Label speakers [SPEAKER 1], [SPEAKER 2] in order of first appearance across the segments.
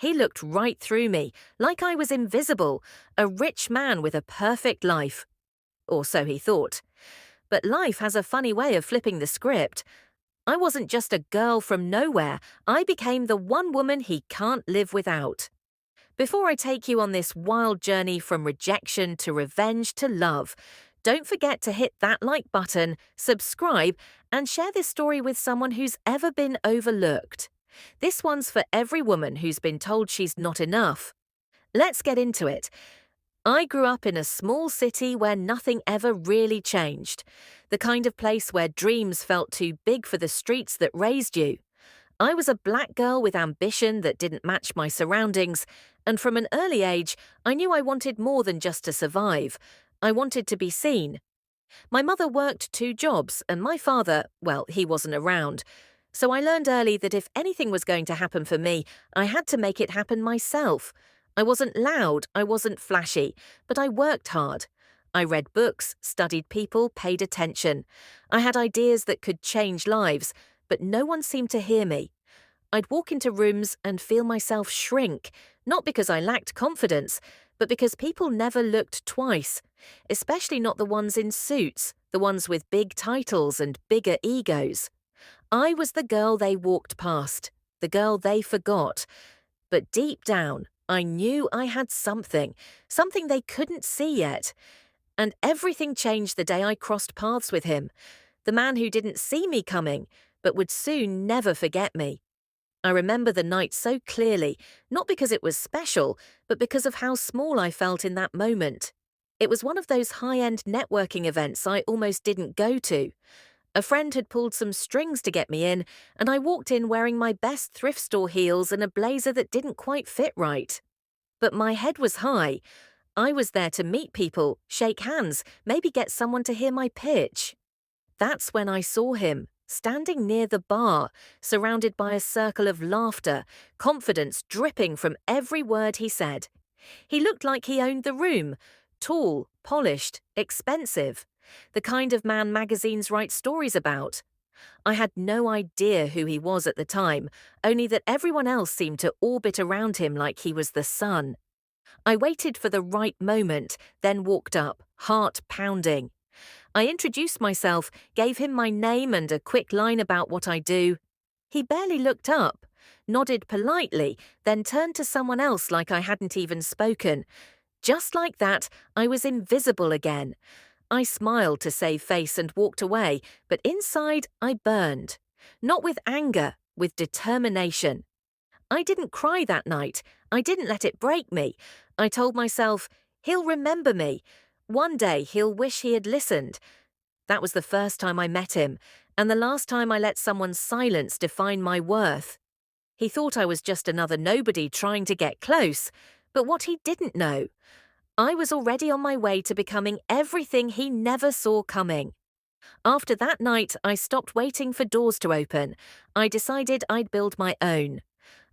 [SPEAKER 1] He looked right through me, like I was invisible, a rich man with a perfect life. Or so he thought. But life has a funny way of flipping the script. I wasn't just a girl from nowhere, I became the one woman he can't live without. Before I take you on this wild journey from rejection to revenge to love, don't forget to hit that like button, subscribe, and share this story with someone who's ever been overlooked. This one's for every woman who's been told she's not enough. Let's get into it. I grew up in a small city where nothing ever really changed. The kind of place where dreams felt too big for the streets that raised you. I was a black girl with ambition that didn't match my surroundings, and from an early age, I knew I wanted more than just to survive. I wanted to be seen. My mother worked 2 jobs, and my father, well, he wasn't around. So I learned early that if anything was going to happen for me, I had to make it happen myself. I wasn't loud, I wasn't flashy, but I worked hard. I read books, studied people, paid attention. I had ideas that could change lives, but no one seemed to hear me. I'd walk into rooms and feel myself shrink, not because I lacked confidence, but because people never looked twice, especially not the ones in suits, the ones with big titles and bigger egos. I was the girl they walked past, the girl they forgot. But deep down, I knew I had something they couldn't see yet. And everything changed the day I crossed paths with him, the man who didn't see me coming, but would soon never forget me. I remember the night so clearly, not because it was special, but because of how small I felt in that moment. It was one of those high-end networking events I almost didn't go to. A friend had pulled some strings to get me in, and I walked in wearing my best thrift store heels and a blazer that didn't quite fit right. But my head was high. I was there to meet people, shake hands, maybe get someone to hear my pitch. That's when I saw him, standing near the bar, surrounded by a circle of laughter, confidence dripping from every word he said. He looked like he owned the room, tall, polished, expensive, the kind of man magazines write stories about. I had no idea who he was at the time, only that everyone else seemed to orbit around him like he was the sun. I waited for the right moment, then walked up, heart pounding. I introduced myself, gave him my name and a quick line about what I do. He barely looked up, nodded politely, then turned to someone else like I hadn't even spoken. Just like that, I was invisible again. I smiled to save face and walked away, but inside I burned. Not with anger, with determination. I didn't cry that night. I didn't let it break me. I told myself, he'll remember me. One day he'll wish he had listened. That was the first time I met him, and the last time I let someone's silence define my worth. He thought I was just another nobody trying to get close, but what he didn't know, I was already on my way to becoming everything he never saw coming. After that night, I stopped waiting for doors to open. I decided I'd build my own.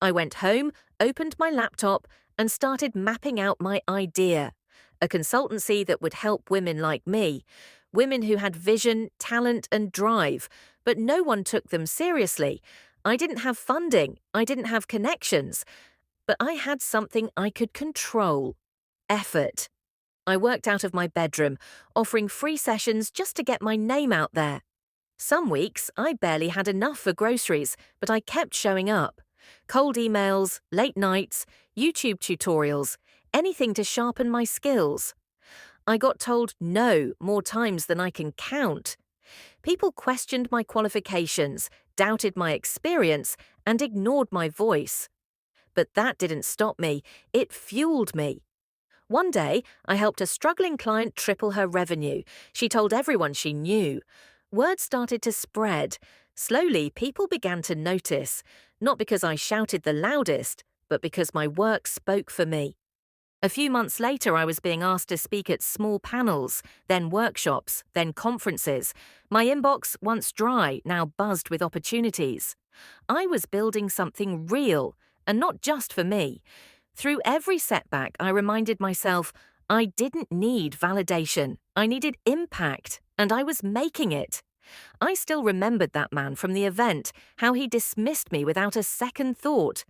[SPEAKER 1] I went home, opened my laptop, and started mapping out my idea. A consultancy that would help women like me, women who had vision, talent, and drive, but no one took them seriously. I didn't have funding, I didn't have connections, but I had something I could control: effort. I worked out of my bedroom, offering free sessions just to get my name out there. Some weeks, I barely had enough for groceries, but I kept showing up. Cold emails, late nights, YouTube tutorials, anything to sharpen my skills. I got told no more times than I can count. People questioned my qualifications, doubted my experience, and ignored my voice. But that didn't stop me, it fueled me. One day, I helped a struggling client triple her revenue. She told everyone she knew. Word started to spread. Slowly, people began to notice, not because I shouted the loudest, but because my work spoke for me. A few months later, I was being asked to speak at small panels, then workshops, then conferences. My inbox, once dry, now buzzed with opportunities. I was building something real, and not just for me. Through every setback, I reminded myself I didn't need validation. I needed impact, and I was making it. I still remembered that man from the event, how he dismissed me without a second thought.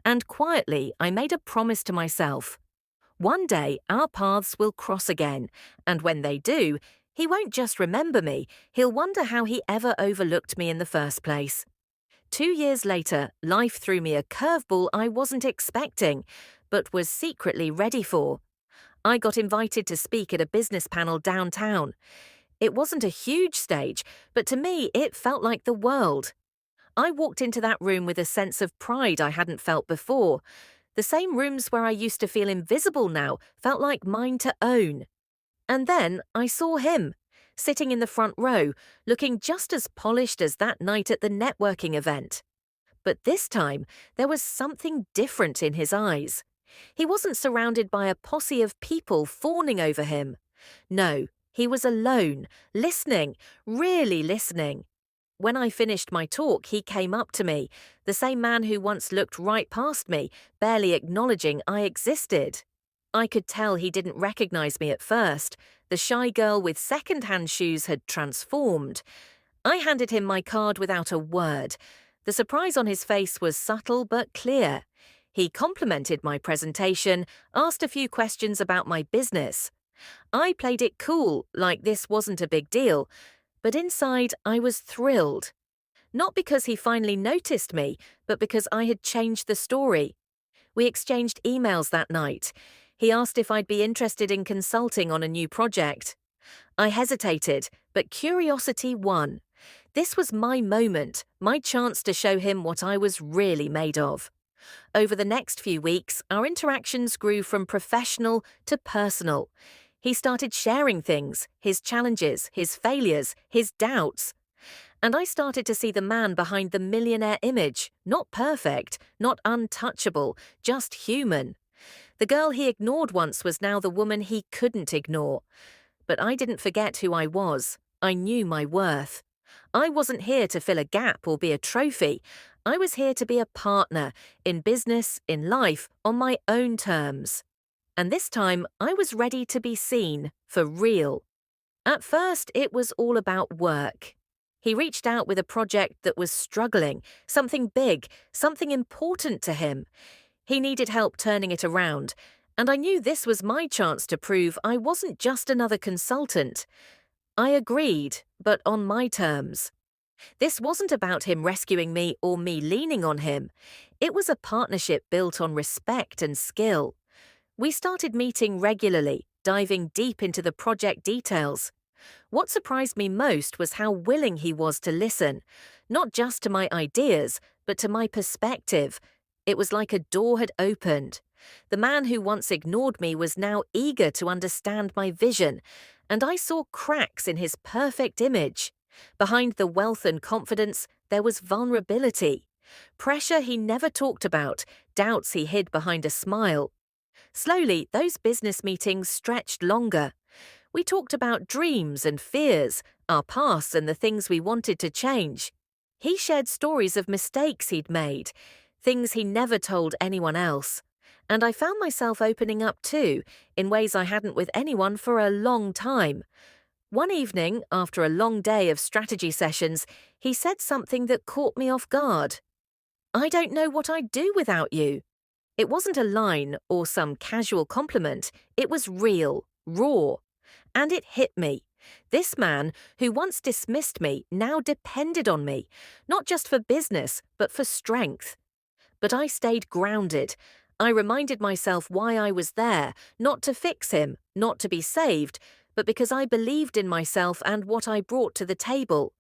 [SPEAKER 1] And quietly, I made a promise to myself. One day, our paths will cross again, and when they do, he won't just remember me, he'll wonder how he ever overlooked me in the first place. 2 years later, life threw me a curveball I wasn't expecting, but was secretly ready for. I got invited to speak at a business panel downtown. It wasn't a huge stage, but to me, it felt like the world. I walked into that room with a sense of pride I hadn't felt before. The same rooms where I used to feel invisible now felt like mine to own. And then I saw him, sitting in the front row, looking just as polished as that night at the networking event. But this time, there was something different in his eyes. He wasn't surrounded by a posse of people fawning over him. No, he was alone, listening, really listening. When I finished my talk, he came up to me, the same man who once looked right past me, barely acknowledging I existed. I could tell he didn't recognize me at first. The shy girl with second-hand shoes had transformed. I handed him my card without a word. The surprise on his face was subtle but clear. He complimented my presentation, asked a few questions about my business. I played it cool, like this wasn't a big deal, but inside I was thrilled. Not because he finally noticed me, but because I had changed the story. We exchanged emails that night. He asked if I'd be interested in consulting on a new project. I hesitated, but curiosity won. This was my moment, my chance to show him what I was really made of. Over the next few weeks, our interactions grew from professional to personal. He started sharing things, his challenges, his failures, his doubts. And I started to see the man behind the millionaire image, not perfect, not untouchable, just human. The girl he ignored once was now the woman he couldn't ignore. But I didn't forget who I was. I knew my worth. I wasn't here to fill a gap or be a trophy. I was here to be a partner, in business, in life, on my own terms. And this time, I was ready to be seen, for real. At first, it was all about work. He reached out with a project that was struggling, something big, something important to him. He needed help turning it around, and I knew this was my chance to prove I wasn't just another consultant. I agreed, but on my terms. This wasn't about him rescuing me or me leaning on him. It was a partnership built on respect and skill. We started meeting regularly, diving deep into the project details. What surprised me most was how willing he was to listen, not just to my ideas, but to my perspective. It was like a door had opened. The man who once ignored me was now eager to understand my vision, and I saw cracks in his perfect image. Behind the wealth and confidence, there was vulnerability. Pressure he never talked about, doubts he hid behind a smile. Slowly, those business meetings stretched longer. We talked about dreams and fears, our pasts and the things we wanted to change. He shared stories of mistakes he'd made, things he never told anyone else. And I found myself opening up too, in ways I hadn't with anyone for a long time. One evening, after a long day of strategy sessions, he said something that caught me off guard. "I don't know what I'd do without you." It wasn't a line or some casual compliment. It was real, raw. And it hit me. This man, who once dismissed me, now depended on me, not just for business, but for strength. But I stayed grounded. I reminded myself why I was there, not to fix him, not to be saved, but because I believed in myself and what I brought to the table.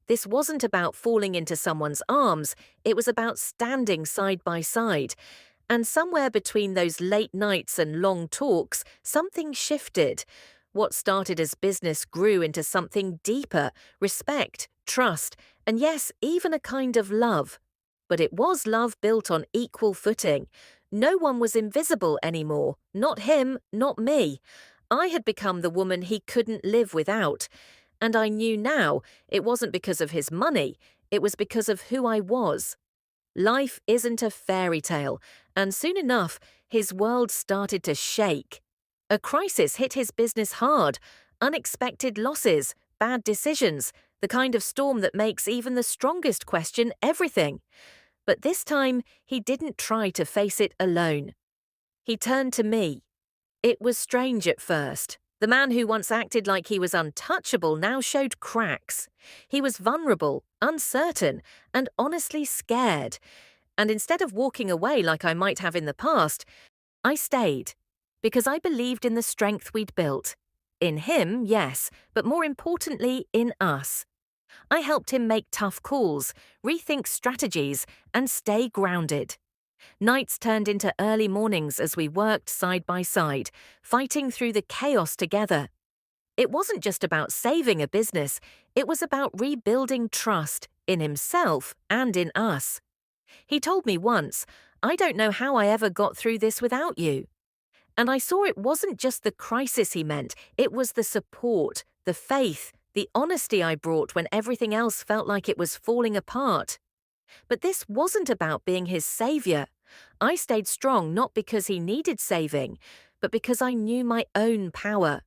[SPEAKER 1] This wasn't about falling into someone's arms, it was about standing side by side. And somewhere between those late nights and long talks, something shifted. What started as business grew into something deeper, respect, trust, and yes, even a kind of love. But it was love built on equal footing. No one was invisible anymore, not him, not me. I had become the woman he couldn't live without. And I knew now it wasn't because of his money, it was because of who I was. Life isn't a fairy tale, and soon enough, his world started to shake. A crisis hit his business hard, unexpected losses, bad decisions, the kind of storm that makes even the strongest question everything. But this time, he didn't try to face it alone. He turned to me. It was strange at first. The man who once acted like he was untouchable now showed cracks. He was vulnerable, uncertain, and honestly scared. And instead of walking away like I might have in the past, I stayed. Because I believed in the strength we'd built. In him, yes, but more importantly, in us. I helped him make tough calls, rethink strategies, and stay grounded. Nights turned into early mornings as we worked side by side, fighting through the chaos together. It wasn't just about saving a business, it was about rebuilding trust in himself and in us. He told me once, "I don't know how I ever got through this without you." And I saw it wasn't just the crisis he meant, it was the support, the faith, the honesty I brought when everything else felt like it was falling apart. But this wasn't about being his savior. I stayed strong not because he needed saving, but because I knew my own power.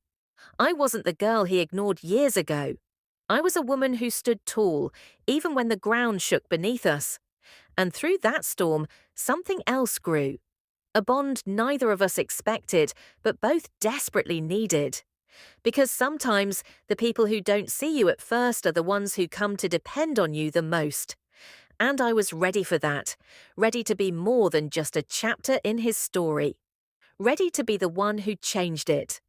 [SPEAKER 1] I wasn't the girl he ignored years ago. I was a woman who stood tall, even when the ground shook beneath us. And through that storm, something else grew. A bond neither of us expected, but both desperately needed. Because sometimes the people who don't see you at first are the ones who come to depend on you the most. And I was ready for that, ready to be more than just a chapter in his story, ready to be the one who changed it.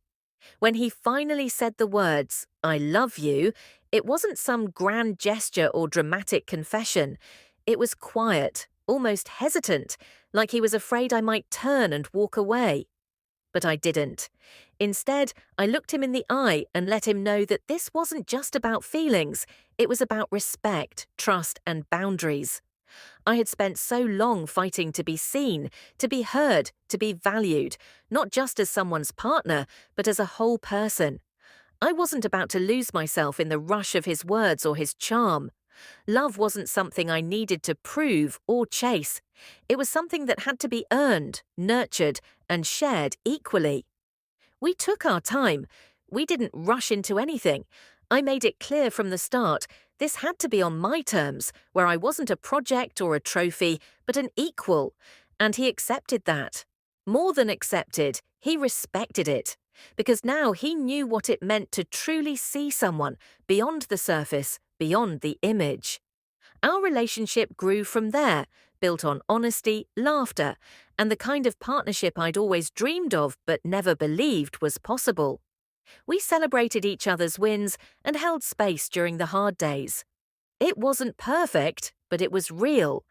[SPEAKER 1] When he finally said the words, "I love you," it wasn't some grand gesture or dramatic confession. It was quiet, almost hesitant, like he was afraid I might turn and walk away. But I didn't. Instead, I looked him in the eye and let him know that this wasn't just about feelings, it was about respect, trust, and boundaries. I had spent so long fighting to be seen, to be heard, to be valued, not just as someone's partner, but as a whole person. I wasn't about to lose myself in the rush of his words or his charm. Love wasn't something I needed to prove or chase. It was something that had to be earned, nurtured, and shared equally. We took our time. We didn't rush into anything. I made it clear from the start this had to be on my terms, where I wasn't a project or a trophy, but an equal. And he accepted that. More than accepted, he respected it. Because now he knew what it meant to truly see someone beyond the surface, beyond the image. Our relationship grew from there, built on honesty, laughter, and the kind of partnership I'd always dreamed of but never believed was possible. We celebrated each other's wins and held space during the hard days. It wasn't perfect, but it was real,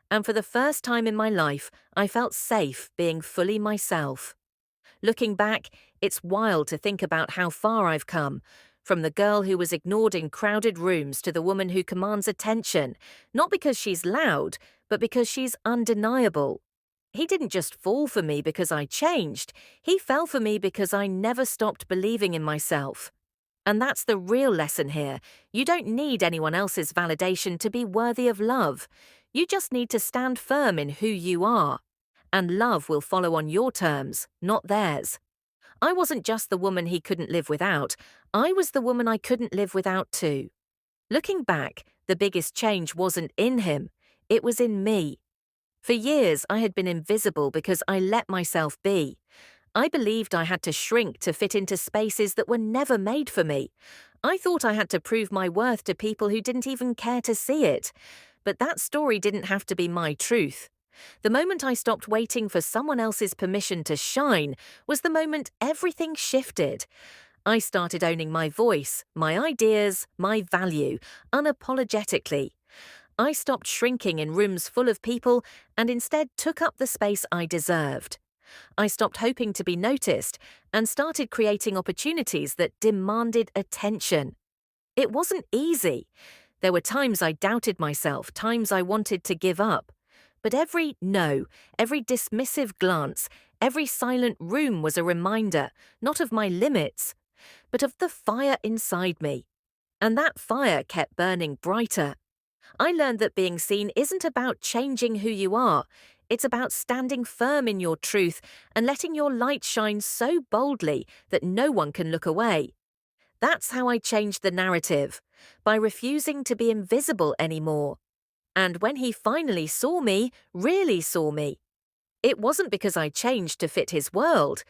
[SPEAKER 1] and for the first time in my life, I felt safe being fully myself. Looking back, it's wild to think about how far I've come, from the girl who was ignored in crowded rooms to the woman who commands attention, not because she's loud, but because she's undeniable. He didn't just fall for me because I changed, he fell for me because I never stopped believing in myself. And that's the real lesson here. You don't need anyone else's validation to be worthy of love. You just need to stand firm in who you are. And love will follow on your terms, not theirs. I wasn't just the woman he couldn't live without, I was the woman I couldn't live without too. Looking back, the biggest change wasn't in him, it was in me. For years, I had been invisible because I let myself be. I believed I had to shrink to fit into spaces that were never made for me. I thought I had to prove my worth to people who didn't even care to see it. But that story didn't have to be my truth. The moment I stopped waiting for someone else's permission to shine was the moment everything shifted. I started owning my voice, my ideas, my value, unapologetically. I stopped shrinking in rooms full of people and instead took up the space I deserved. I stopped hoping to be noticed and started creating opportunities that demanded attention. It wasn't easy. There were times I doubted myself, times I wanted to give up. But every no, every dismissive glance, every silent room was a reminder, not of my limits, but of the fire inside me. And that fire kept burning brighter. I learned that being seen isn't about changing who you are. It's about standing firm in your truth and letting your light shine so boldly that no one can look away. That's how I changed the narrative, by refusing to be invisible anymore. And when he finally saw me, really saw me, it wasn't because I changed to fit his world.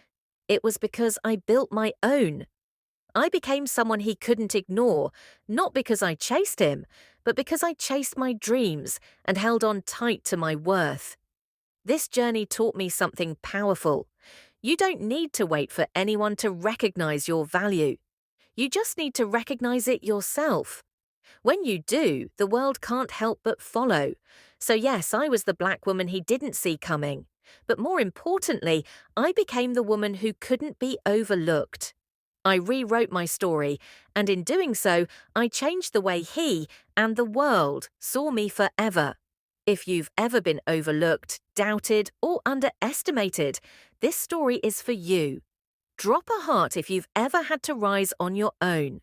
[SPEAKER 1] It was because I built my own. I became someone he couldn't ignore, not because I chased him, but because I chased my dreams and held on tight to my worth. This journey taught me something powerful. You don't need to wait for anyone to recognize your value. You just need to recognize it yourself. When you do, the world can't help but follow. So yes, I was the black woman he didn't see coming. But more importantly, I became the woman who couldn't be overlooked. I rewrote my story, and in doing so, I changed the way he and the world saw me forever. If you've ever been overlooked, doubted, or underestimated, this story is for you. Drop a heart if you've ever had to rise on your own.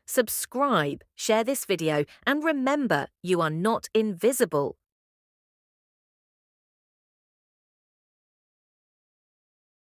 [SPEAKER 1] Subscribe, share this video, and remember, you are not invisible.